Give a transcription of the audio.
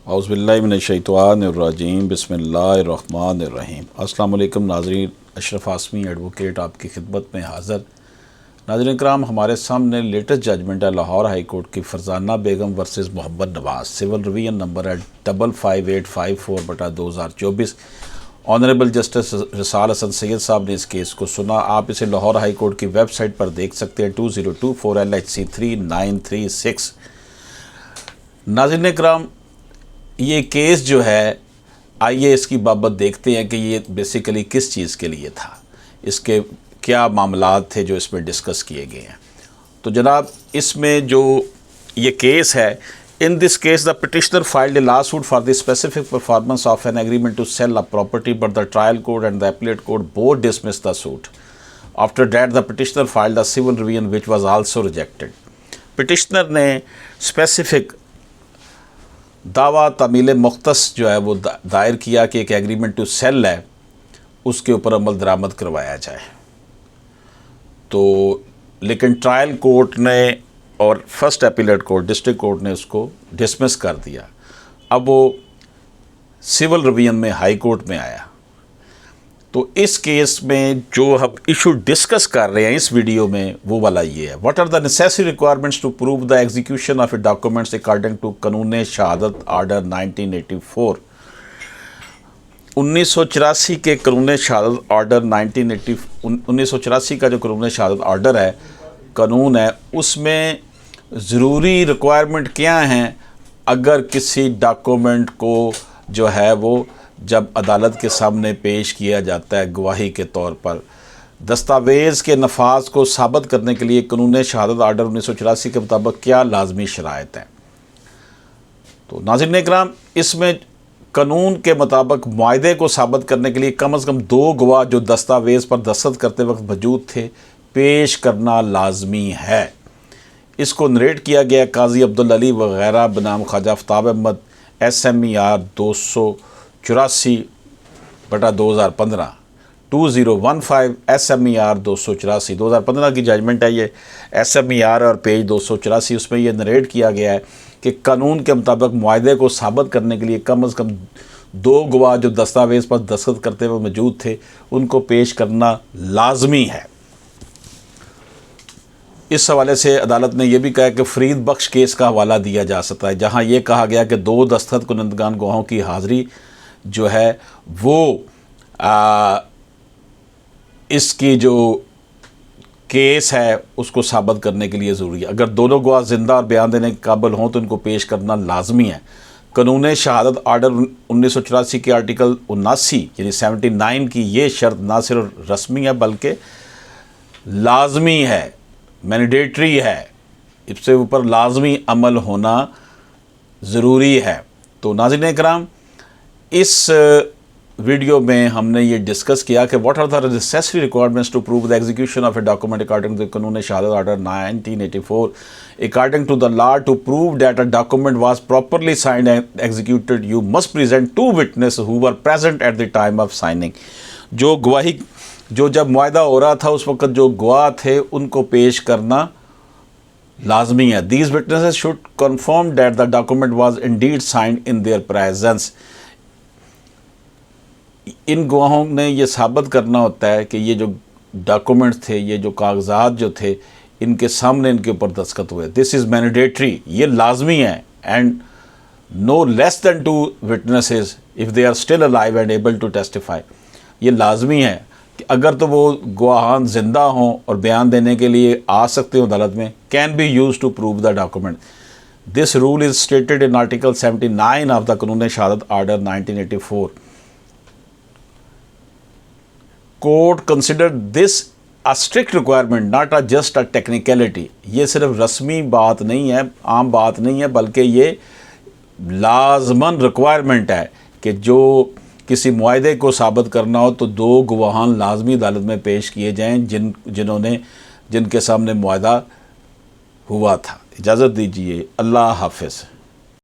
اعوذ باللہ من الشیطان الرجیم بسم اللہ الرحمن الرحیم۔ السلام علیکم ناظرین، اشرف عاصمی ایڈوکیٹ آپ کی خدمت میں حاضر۔ ناظرین کرام، ہمارے سامنے لیٹسٹ ججمنٹ ہے لاہور ہائی کورٹ کی فرزانہ بیگم ورسز محمد نواز، سول ریویژن نمبر ہے 55854/2024۔ آنریبل جسٹس رسال حسن سید صاحب نے اس کیس کو سنا۔ آپ اسے لاہور ہائی کورٹ کی ویب سائٹ پر دیکھ سکتے ہیں 2024 LHC 3936۔ ناظرین کرام، یہ کیس جو ہے، آئیے اس کی بابت دیکھتے ہیں کہ یہ بیسیکلی کس چیز کے لیے تھا، اس کے کیا معاملات تھے جو اس میں ڈسکس کیے گئے ہیں۔ تو جناب، اس میں جو یہ کیس ہے، in this case the petitioner filed a lawsuit for the specific performance of an agreement to sell a property, but the trial court and the appellate court both dismissed the suit. After that the petitioner filed a civil revision which was also rejected. petitioner نے specific دعویٰ تعمیل مختص جو ہے وہ دائر کیا کہ ایک ایگریمنٹ ٹو سیل ہے، اس کے اوپر عمل درآمد کروایا جائے۔ تو لیکن ٹرائل کورٹ نے اور first appellate court district court نے اس کو ڈسمس کر دیا۔ اب وہ سول ریویژن میں ہائی کورٹ میں آیا۔ تو اس کیس میں جو ہم ایشو ڈسکس کر رہے ہیں اس ویڈیو میں، وہ والا یہ ہے: what are the necessary requirements to prove the execution of a documents according to Qanun Shahadat order 1984۔ 1984 کے قانون شہادت آرڈر 1984 کا جو قانون شہادت آرڈر ہے، قانون ہے، اس میں ضروری ریکوائرمنٹ کیا ہیں اگر کسی ڈاکومنٹ کو جو ہے وہ جب عدالت کے سامنے پیش کیا جاتا ہے گواہی کے طور پر، دستاویز کے نفاذ کو ثابت کرنے کے لیے قانون شہادت آرڈر 1984 کے مطابق کیا لازمی شرائط ہیں۔ تو ناظرین اکرام، اس میں قانون کے مطابق معاہدے کو ثابت کرنے کے لیے کم از کم 2 گواہ جو دستاویز پر دستخط کرتے وقت موجود تھے پیش کرنا لازمی ہے۔ اس کو نریٹ کیا گیا قاضی عبدالعلی وغیرہ بنام خواجہ آفتاب احمد، SMER 284/2015 2015 SMER 284 2015 کی ججمنٹ ہے یہ، SMER اور پیج 284۔ اس میں یہ نریٹ کیا گیا ہے کہ قانون کے مطابق معاہدے کو ثابت کرنے کے لیے کم از کم 2 گواہ جو دستاویز پر دستخط کرتے ہوئے موجود تھے ان کو پیش کرنا لازمی ہے۔ اس حوالے سے عدالت نے یہ بھی کہا کہ فرید بخش کیس کا حوالہ دیا جا سکتا ہے، جہاں یہ کہا گیا کہ 2 دستخط کنندگان گواہوں کی حاضری جو ہے وہ اس کی جو کیس ہے اس کو ثابت کرنے کے لیے ضروری ہے۔ اگر دونوں گواہ زندہ اور بیان دینے کے قابل ہوں تو ان کو پیش کرنا لازمی ہے۔ قانون شہادت آرڈر 1984 کے آرٹیکل 79 یعنی 79 کی یہ شرط نہ صرف رسمی ہے بلکہ لازمی ہے، مینڈیٹری ہے، اس سے اوپر لازمی عمل ہونا ضروری ہے۔ تو ناظرین اکرام، اس ویڈیو میں ہم نے یہ ڈسکس کیا کہ what are the necessary requirements to prove the execution of a document according to Qanun Shahadat order 1984 according to the law. To prove that a document was properly signed and executed, you must present 2 witnesses who were present at the time of signing. جو گواہی جو جب معاہدہ ہو رہا تھا اس وقت جو گواہ تھے ان کو پیش کرنا لازمی ہے۔ These witnesses should confirm that the document was indeed signed in their presence. ان گواہوں نے یہ ثابت کرنا ہوتا ہے کہ یہ جو ڈاکومنٹ تھے، یہ جو کاغذات جو تھے، ان کے سامنے ان کے اوپر دستخط ہوئے۔ دس از مینڈیٹری، یہ لازمی ہے۔ And no less than 2 witnesses if they are still alive and able to testify. یہ لازمی ہے کہ اگر تو وہ گواہان زندہ ہوں اور بیان دینے کے لیے آ سکتے ہوں عدالت میں، can be used to prove the document. This rule is stated in Article 79 of the قانون Shahadat order 1984. Court considered this a strict requirement, not just a technicality. یہ صرف رسمی بات نہیں ہے، عام بات نہیں ہے، بلکہ یہ لازماً ریکوائرمنٹ ہے کہ جو کسی معاہدے کو ثابت کرنا ہو تو 2 گواہان لازمی عدالت میں پیش کیے جائیں جن کے سامنے معاہدہ ہوا تھا۔ اجازت دیجیے، اللہ حافظ۔